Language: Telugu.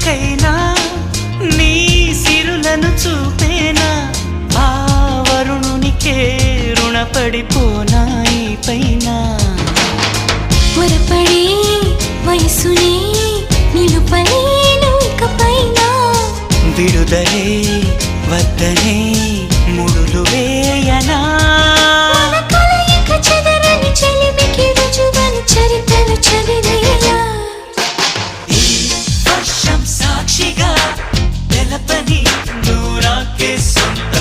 చివరికైనా నీ సిరులను చూపేనా ఆ వరుణునికే రుణపడిపోనా ఈ పైన పొరపడే వయసునే నిలుపలేను ఇకపైన విడుదలే వద్దనే ముడులు వేయనా మన కలయిక చెదరని చెలిమికి రుజువని చరిత్రను చదివేలా ఈ వర్షం సాక్షిగా తెలపని దూరాకే సొంత